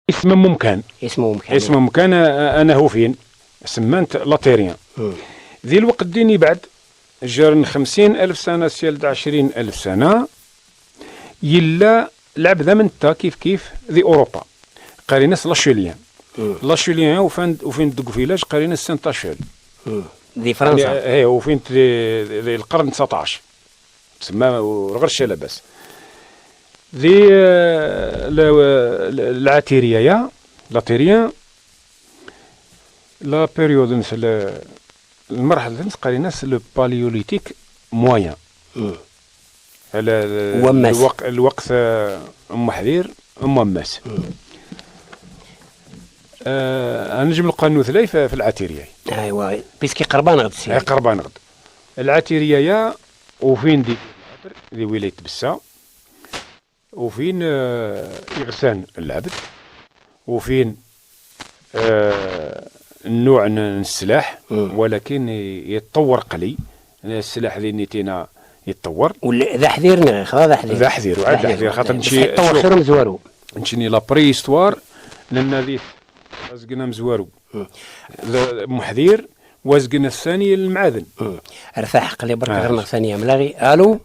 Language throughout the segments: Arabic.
اسم ممكن. اسم ممكن. انا هو فين سمانت لاتيريان. ذي الوقت ديني بعد جارن 50,000 سنة سيال 20,000 سنة يلا لعب ذا من تا كيف ذي أوروبا قاريناس لاشوليان. لاشوليان وفين دق فيلاج قاريناس سانتاشول ذي فرنسا. يعني هي وفين ذي القرن 19 تسمى غير الشلا بس. ذي العتيرية لاتيريان لا بيريود مثل المرحلة اللي قاريناس لو باليوليتيك مويان. على الوقت ام حذير ام ماس. نجم نلقى نوثلاي في العتيريه. ايوا بيسكي قربان غد سي قربان غد العتيريه وفين دي ولايه بسا وفين يغسان العبد وفين النوع من السلاح ولكن يتطور قلي السلاح اللي نيتينا يتطور ذا حذير ذا حذير خاطر نمشي يتطور خير مزوارو نمشي لا بريستوار لان هذه وازقنا مزوارو محذير وازقنا الثاني المعادن. ارتاح قلي برك غير ثانيه ملاغي. الو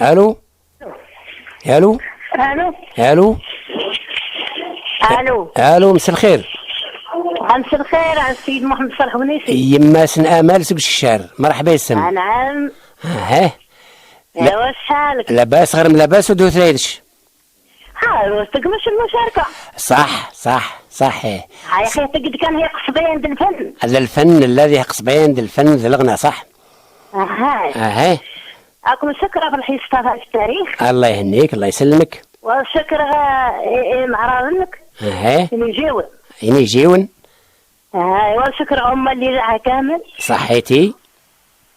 الو الو الو الو الو مساء الخير. مساء الخير على السيد محمد صالح بنيسي. يما سن امال سوق الشعر. مرحبا يسم. نعم. ها لا واش حالك؟ لاباس غير لاباس ودو ثلايدش. ها تقمش المشاركة. صح هاي اخي تقد كان هي قصبين د الفن. الفن الذي قصبين د الفن ذي الغنى صح. هاي اكم شكرا في الحصة تاع التاريخ. الله يهنيك الله يسلمك. والشكر معراضنك. يجيون. هاي والشكر أم اللي راه كامل. صحيتي.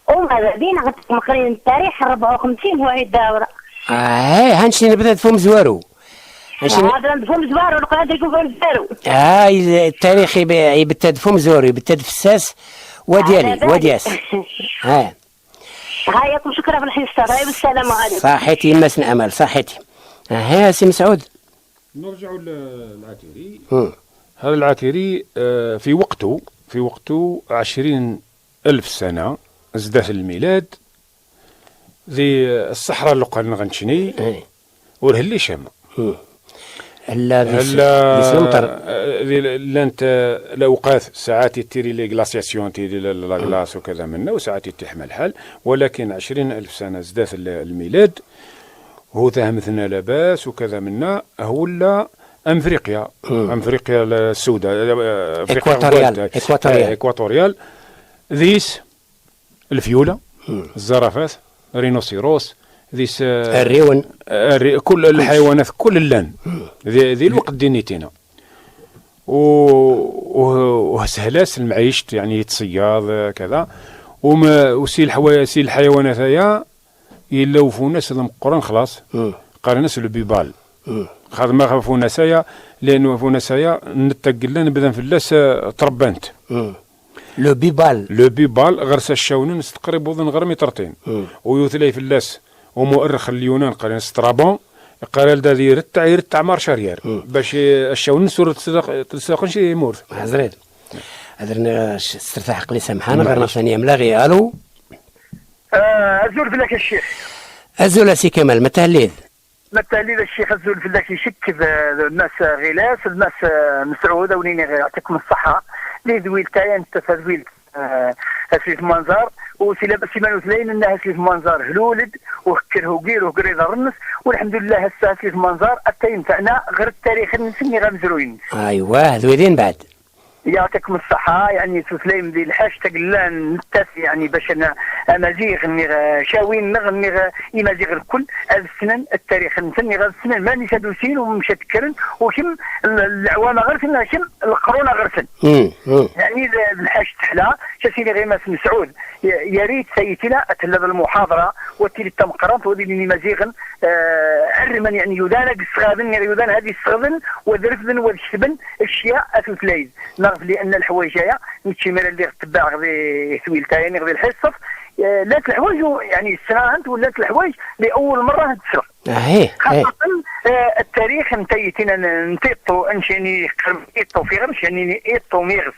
وماذا بينا مقرين التاريخ 54 هو الدورة. هانشي نبدا فم زوارو. هذا فم زوارو القادر يكون فم زوارو. التاريخ يبتد فم زوارو يبتد فساس ودياس. هايكم شكرا في الحصة. هاي بالسلامة عليكم. صحيتي مسن أمل صحيتي. سي مسعود نرجعوا للعتيري. هذا العتيري في وقته 20,000 سنة زدات الميلاد ذي الصحراء اللي قلنا غنشني والهلي شامة لانت الاوقات ساعات يتيري لي غلاسياسيون تيري لا غلاس وكذا منه وساعات يتحمل الحال ولكن 20,000 سنة زدات الميلاد هو مثلنا لاباس وكذا منا هو لا افريقيا السوداء اكواتوريال ذيس الفيوله الزرافات رينوسيروس ذيس الريون كل الحيوانات كل اللان ذي الوقت دينيتنا وسهلاس المعيشة يعني يتصياد كذا وسي الحيوانات هيا يلاو فوناس المقرن خلاص قارناس البيبال خاطر ما خافوا نسايا لانه فوناسايا نتقلنا نبدا في اللاس تربانت لو بيبال غرس الشاونن تقريبا وذن غير مترتين ويوثلي في اللاس ومؤرخ اليونان قال سترابون قال دا يرتع مار شارير باش الشاونن سور تساقنش يمور حزريد هذرنا استرتاح قلي سامحانا غير ثانيه ملاغي. الو ازول فلاك الشيخ ازول سي كمال متهليذ الشيخ ازول فلاك يشك الناس غلاس الناس مسعوده ونيني يعطيكم الصحه لي ذويل تايا انت تذويل هسلي في منظر وسي لاباس سيمان وثلاين انها هسلي في منظر هلولد وهكره وقير وقريض الرنس والحمد لله هسه هسلي في منظر حتى ينفعنا غير التاريخ نسمي غير مزروين. ايوا ذويلين بعد يعطيكم الصحة يعني سليم ذي الحاج تقلان نتاسي يعني باش انا امازيغ شاوين نغ يمازيغ الكل هذا السنن التاريخ نسني غير السنن ماني سادوسين ومشى تكرن وكم العوامة غرسن كم القرون غرسن يعني الحاج تحلى شاسيني غير ماس مسعود يا ريت سيتنا اتلذ المحاضرة وتيلي التمقرنت وذي اللي مازيغن عرمن يعني يودانك الصغابن يودان هذه الصغبن وذرفن والشبن اشياء افلفلايز لان الحوايجايه نتشمل اللي تبع غادي ثويل تايني غادي الحصف لات الحوايج يعني السنه انت ولات الحوايج لاول مره تسرق خاصه التاريخ نتيتنا نتيطو انشاني يطو في غرش يعني يطو ميغز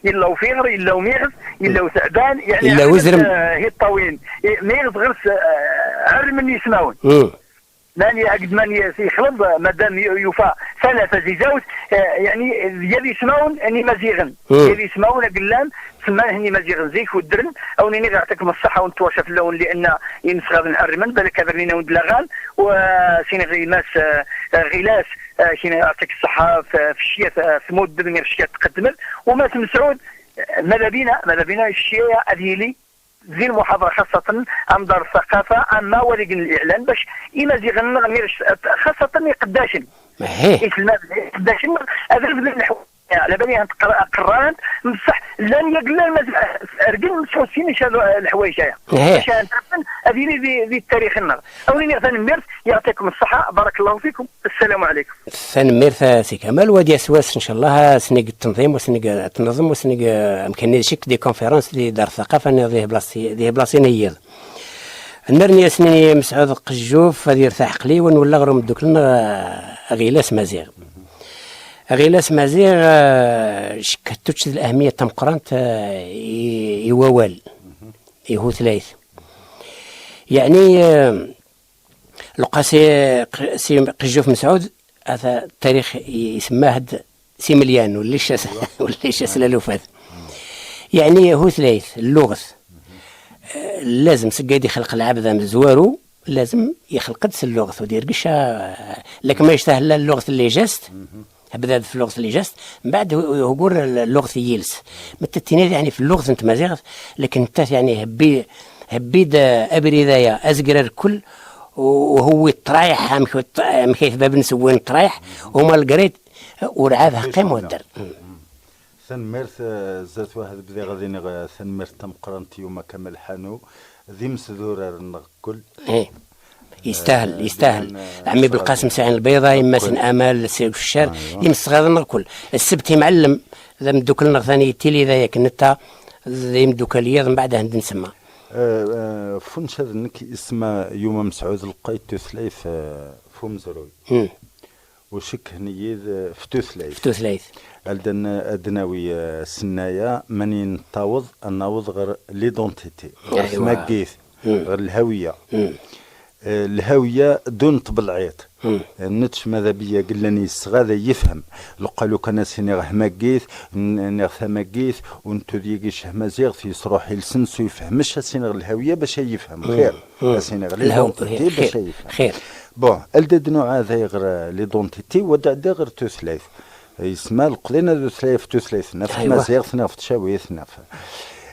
إلا في غر إلا ميغز إلا سعدان يعني إلا وزرم هي الطوين ميغز غرس عرم من يسمعون ماني عقد ماني يخلط مادام يوفى ثلاثة زيزاوت يعني يلي يسمعون اني مزيغن يلي يسمعون قلان سماه اني مزيغن زيك والدرن او اني غيعطيكم الصحه وانتواشا في اللون لان ينس غادي نحرمن بالك هذا ود لاغان وسين غيماس غلاس كاين يعطيك الصحه في الشيء في مود الدنيا في الشيء تقدمت وما مسعود ماذا بينا الشيء هذه زي المحاضرة خاصة عن دار الثقافة أما ولكن الإعلان باش إما زي غنغمير خاصة يقداشن يقداشن هذا النحو على بالي قررت بصح لن يقلل رجل مسوسين شادو الحوايج باش نتعرفن هذه ذي التاريخ النهار أولين غادي نمير يعطيكم الصحة بارك الله فيكم السلام عليكم ثنمير سي كمال ودي اسواس ان شاء الله سنيق التنظيم وسنيق التنظيم وسنيق امكانيه شك دي كونفيرونس دي دار الثقافه ذي بلاصي نيض نرني سنين مسعود قجوف هذه يرتاح قلي ونولا غير مدوك لنا غيلاس مزيغ شكتوش الأهمية تم قرانت يوال يهو ثلاث يعني لقاسي سي قجوف مسعود هذا التاريخ يسماه سيمليان وليش سلالوفات يعني هو ثلاث اللغز لازم سقايد يخلق العبد مزوارو لازم يخلق قدس اللغز ودير قشا لكن ما يشتهى اللغز اللي جاست بدا في اللغز اللي جاست من بعد هقول اللغز يلس متتيني يعني في اللغز انت مازيغ لكن انت يعني هبيد ابريدايا ازقر الكل وهو طرايح مكيف باب نسوين طرايح وما القريت ورعاه قيم ودر ثنمرت زات واحد بدي غادي ثنمرت تم قرنت يوم كمل حانو ذي مسدور الكل يستاهل عمي بالقاسم سعين البيضاء يمسن امال سيف الشار يمس غادنا الكل السبت معلم ذا مدوك لنا ثاني تيلي ذا كنتا ذي مدوك ليا من بعدها نسمى فنشر انك اسمه يوم مسعود لقيت ثلاث فم زروي وشك هنيذ فتوثلايث الدناوي السنايا ماني نتاوض الناوض غير ليدونتيتي غير ماكيث غير الهويه الهويه دون طبلعيط نتش ماذا بيا قلني الصغار يفهم لو قالوا كان سيني راه ماكيث نغث ماكيث وانتو ديكيش مازيغ في صروح السنس ويفهمش سيني الهويه باش يفهم خير سيني ليدونتيتي باش يفهم خير بون الدد نوع هذا غير ليدونتيتي ودع غير توثلاث يسمى القضينا ذو ثلاث نفس مازيغ نفس تشاويث نفس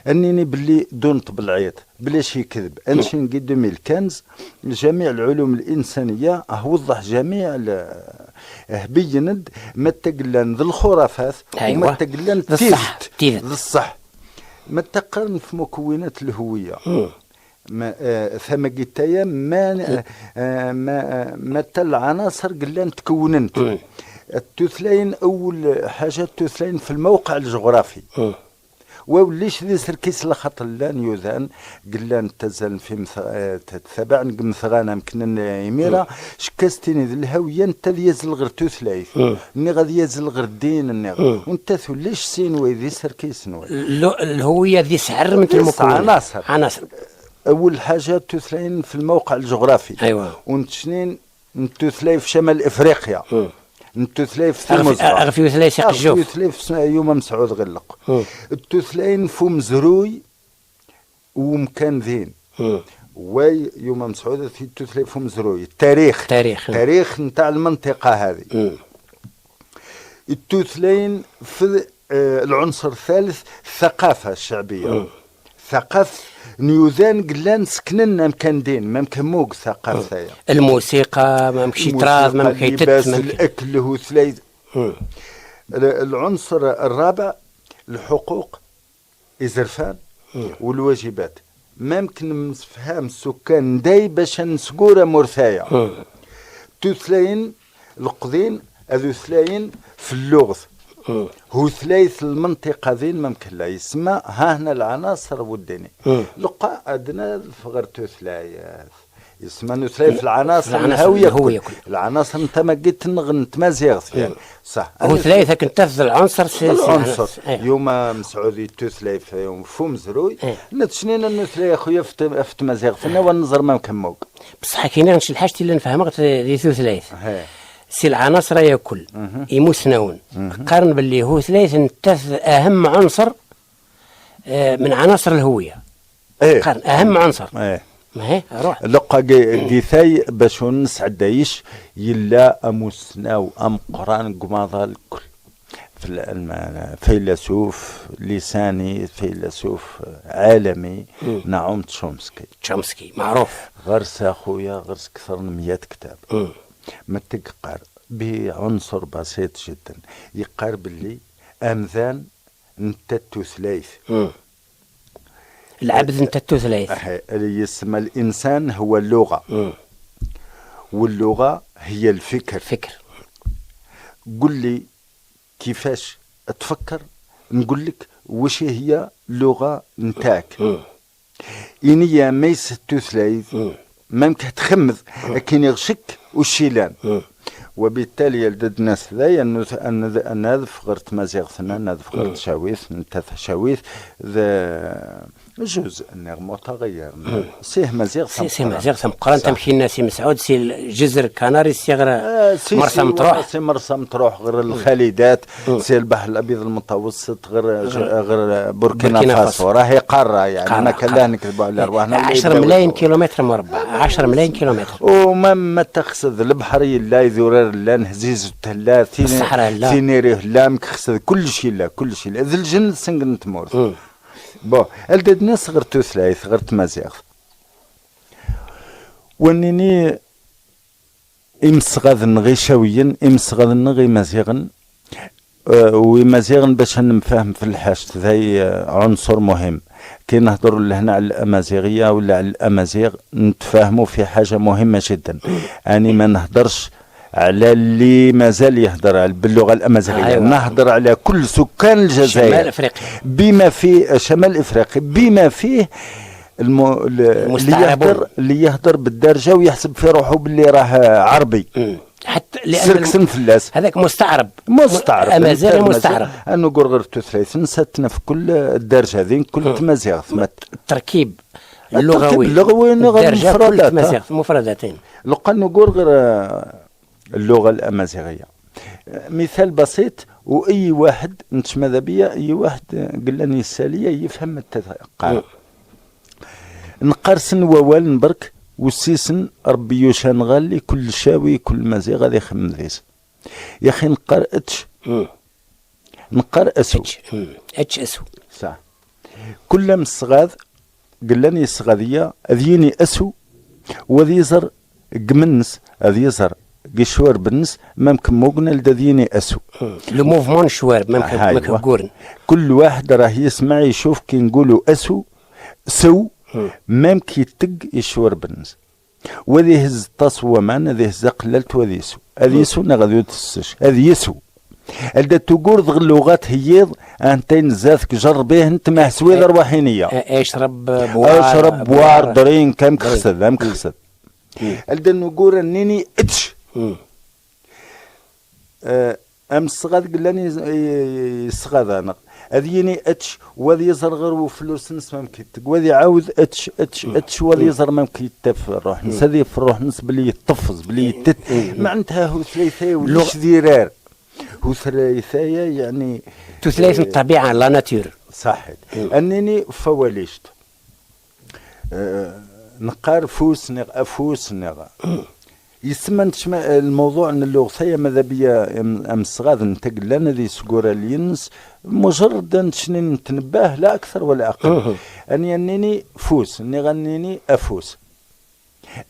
انني باللي دون طبلعيط بلاش يكذب انشي نقد 2015 جميع العلوم الانسانيه وضح جميع بيند ما تقلن ذي الخرافات وما تقلن تيفت الصح ما تقارن في مكونات الهويه ثم قتايا ما تل عناصر قلان تكوننت التثلين اول حاجه التثلين في الموقع الجغرافي وليش ذي سركيس لخط اللان يوذان قلان تزال في تتبع مثغانا يمكن يميرا شكستيني ذي الهويه انت ذي يزل غير توثلايث اني غادي يزل غير الدين اني وانت ليش سينوي ذي سركيس نوي الهويه ذي سعر من المكونات عناصر اول حاجه توثلاين في الموقع الجغرافي ايوه ونتشنين نتوثلاي في شمال افريقيا نتوثلاي في تلمز اغفي ثلاث شق الجوف نتوثلاي في يوم مسعود غلق التوثلاين فم زروي ومكان ذين وي يوم مسعود في التوثلاي فم زروي تاريخ نتاع المنطقه هذه التوثلاين في العنصر الثالث الثقافه الشعبيه ثقافه نيوذان قلان سكننا مكان دين ما مكان موق ثقافة الموسيقى ما مكشي تراض ما مكشي اللباس الأكل هو ثلاث العنصر الرابع الحقوق إزرفان والواجبات ما يمكن نفهم السكان داي باش نسقورة مرثاية تثلاين القضين هذو ثلاين في اللغز هو ثلاث المنطقة ذين ممكن لا يسمى ها هنا العناصر والدني لقاء أدنى فغرتو ثلاث يسمى نثليف العناصر الهوية كل العناصر انت ما قلت نغنت ما زيغت يعني صح هو ثلاثة كنت تفضل العنصر يوم مسعودي تثليف يوم فم زروي نتشنين النثلي اخويا فت ما زيغت انا ونظر ما مكموك بصح كاين غنش الحاجة اللي نفهمك دي ثلاث سي العناصر ياكل يموسنون قارن باللي هو ثلاث نتث اهم عنصر من عناصر الهوية قارن اهم عنصر ما هي روح لقى قيثاي باش نسعد دايش يلا اموسناو ام قران قماضه الكل في فيلسوف لساني فيلسوف عالمي نعوم تشومسكي معروف غرس اخويا غرس اكثر من 100 كتاب ما تقار بعنصر بسيط جدا يقار باللي امذان نتتو ثلاث العبد نتتو ثلاث اللي يسمى الانسان هو اللغه واللغه هي الفكر قل لي كيفاش تفكر نقول لك وش هي اللغه نتاعك إنيا ميس ثلاث ممكن تخمذ لكن يغشك والشيلان وبالتالي يلدد الناس ذا أن هذا فغرت مزيغتنا أن هذا فغرت شاويث نتاث شاويث ذا جزء النغمة تغير سيه مزيغ مقارنة تمشي الناس مسعود سي الجزر كناري سي غير مرسى مطروح سي مرسى مطروح غير الخالدات سي البحر الأبيض المتوسط غير بوركينا فاسو راهي قارة يعني ما كان لا نكذبوا على أرواحنا 10 ملايين كيلومتر مربع 10 ملايين كيلومتر وما تقصد البحر لا يذورر لا نهزيز لا ثينيريه لا مكخصد كل شيء لا ذي الجن سنقن تمور بو الدد ناس غير ثلاث غير مزيغ ونني امسغاذ نغي شويا امسغاذ نغي مزيغن ومزيغن باش نفهم في الحاج ذي عنصر مهم كي نهضروا لهنا على الامازيغيه ولا على الامازيغ نتفاهموا في حاجه مهمه جدا اني ما نهضرش على اللي مازال يهضر باللغه الامازيغيه نهضر على كل سكان الجزائر شمال افريقيا بما فيه شمال افريقيا بما فيه اللي يهضر بالدارجه ويحسب في روحه باللي راه عربي حتى لان فلاس هذاك مستعرب امازيغي مستعرب انه نقول غير ثلاث نساتنا في كل الدارجه هذين كل تمازيغ التركيب اللغوي الدارجه كل مفردتين لقى نقول غير اللغة الأمازيغية مثال بسيط وأي واحد انت ماذا بيا أي واحد قال لي السالية يفهم التقال نقرسن ووال نبرك والسيسن ربي يوشان غالي كل شاوي كل مازيغ غادي يخمم ذيس يا أخي نقر أسو أسو صح كل مصغاذ قال لي الصغاذية أذيني أسو وذي يزر قمنس أذي يزر قشور بالنس ممكن موقنا لدذيني أسو لو موفمون شوار ممكن قورن كل واحد راه يسمع يشوف كي نقولوا أسو سو ممكن يتق يشور بالنس وذي هز تصوى معنا ذي هز قللت وذي يسو هذي يسو نغذيو تسش هذي يسو هذا تقول ذغ اللغات هيض أنتين زاثك جربيه أنت مع سويد روحينية اشرب بوار درين كم كخسد هذا نقول أنني اتش صغاد قلاني صغاد انا هذيني اتش وذي يزر غير وفلوس نس ممكن وذي عاود اتش وذي يزر ممكن يتف الروح نس هذه في الروح نس بلي يتفز بلي يتت معناتها هو ثلاثه وليش ذيرار هو ثلاثه يعني ثلاثه الطبيعه لا ناتور صح انني فواليشت نقار فوس افوس يسمى الموضوع ان اللغه ماذا بيا امس غاد نتقل لنا ذي سكورة الينس مجرد نشني نتنباه لا اكثر ولا اقل اني فوس اني غنيني افوس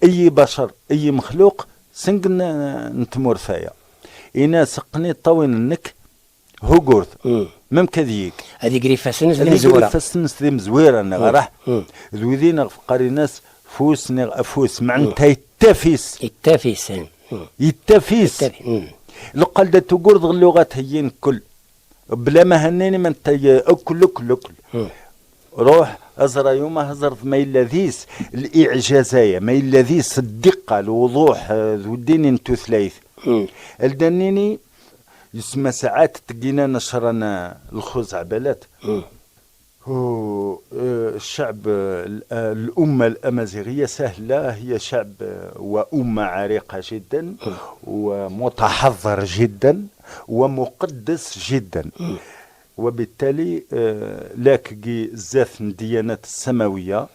اي بشر اي مخلوق سنقن نتمور فيا انا سقني طوين النك هو قرث ممكن ذيك هذه قريفه سنس ذي مزوره ذي مزوره انا راح ذوذينا فقاري ناس فوس افوس معناتها يتافيس لقال ده تقول اللغات هيين كل بلا ما هنيني من اكل روح أزرى يوم هزرت ما إلا ذيس الإعجازية ما إلا ذيس الدقة الوضوح ذو الدين انتو ثلاث الدنيني يسمى ساعات تقينا نشرنا الخزعبلات هو الشعب الأمة الأمازيغية سهلة هي شعب وأمة عريقة جدا ومتحضر جدا ومقدس جدا وبالتالي لاكي زاف الديانات السماوية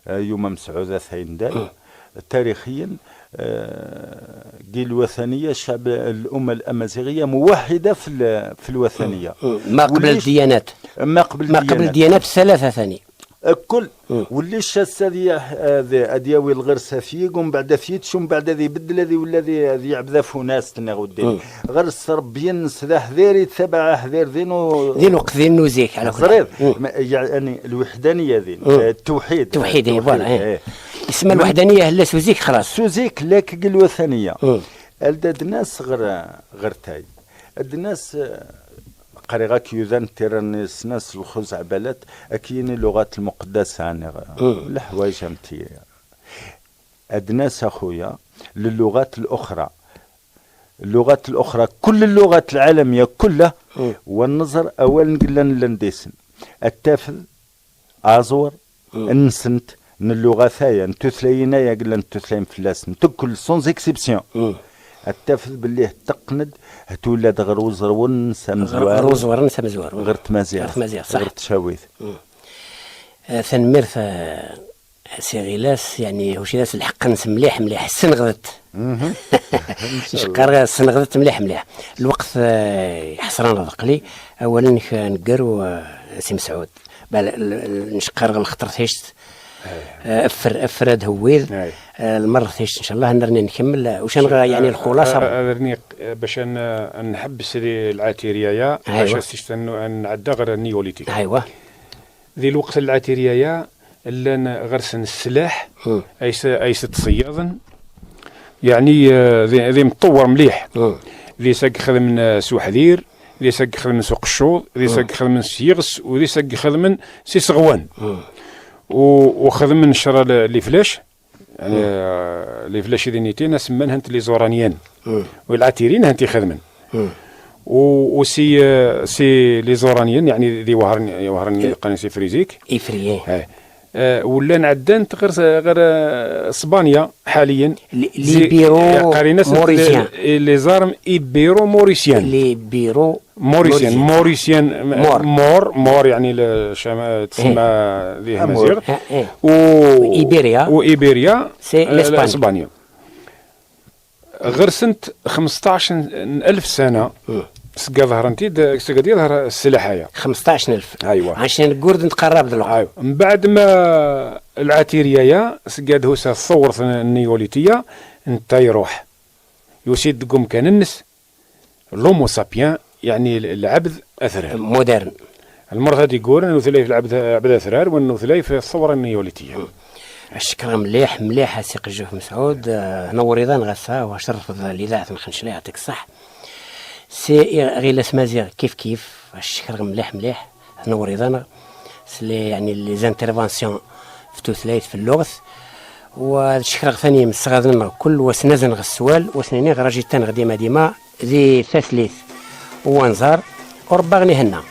يوم مسعودة ثيندال تاريخيا الوثنية شعب الأمة الأمازيغية موحدة في الوثنية ما قبل الديانات ما قبل الديانات الثلاثة ثاني الكل واللي الشاس هذه الغير سفيق ومن بعد فيتش ومن بعد ذي بدل ذي ولا ذي يعبد فوناس تنغودين غير السربيين سلاح ذيري تبع حذير ذين وقت ذين نوزيك على كل يعني الوحدانية ذين التوحيد فوالا اسم الوحدانية هلا سوزيك خلاص سوزيك لك الوثنية الداد الناس غير تاي الناس قريغا كيوذان تيرانيس ناس الخزعبلات اكيين اللغات المقدسة يعني الحوايج امتي الناس اخويا للغات الاخرى كل اللغات العالمية كلها والنظر اولا قلنا لنديسن التافل ازور النسنت من اللغة ثايا نتوثلاينا يا قلنا نتوثلاين فلاسن تكل سونز اكسبسيون التافل باللي تقند تولد غير وزرون سمزوار غير تمازيغ صح غير تشاويث ثنمير سي غلاس يعني هوشي ناس الحق نس مليح السنغدت شكر السنغدت مليح الوقت يحصرنا ضقلي اولا نقروا سي مسعود نشقر الخطر ثيشت افراد هويل المره ثيشت ان شاء الله نرني نكمل واش يعني الخلاصه رني باش نحبس العاتيريه باش استنوا نعدى غير النيوليتيك ايوا ذي الوقت العاتيريه اللي غرسن السلاح ايس تصياضا يعني ذي مطور مليح ذي ساق خدم سو حذير ذي ساق خدم سوق الشوط ذي ساق خدم سيغس وذي ساق خدم سي صغوان وخدم من شرا لي فلاش يعني لي فلاش ذينيتين سمانها انت لي زورانيان والعاتيرين انت خدمن سي لي زورانيين يعني ذي وهرن قناصي فريزيك افريين ولا نعدان غير اسبانيا حاليا ليبيرو موريسيان لي زارم ايبيرو موريسيان ليبيرو موريسيان مور يعني تسمى ذي همازيغ وايبيريا سي اسبانيا غير سنه 15000 سنه سكا ظهرنتي سكا يظهر السلاحايه 15000 ايوا عشان الكورد نتقرب دلوقتي ايوا من بعد ما العاتيريه سكا هوسا الثور النيوليتيه انت يروح يسيد قوم كان النس لومو سابيان يعني العبد اثرار مودرن المره هذه يقول انه ثلاث العبد اثرار وانه ثلاث في الثوره النيوليتيه الشكر مليح سي قجوف مسعود نور ايضا غسا وشرف الاذاعه الخنشليه يعطيك الصح سي غيلاس مازيغ كيف الشكر مليح نور ايضا يعني لي زانترفانسيون في توثلايث في اللغز والشكر ثاني مستغاثنا كل وسنزن السؤال وسنيني غراجي تان غديما ديما ذي تثليث وانزار وربا غني هنا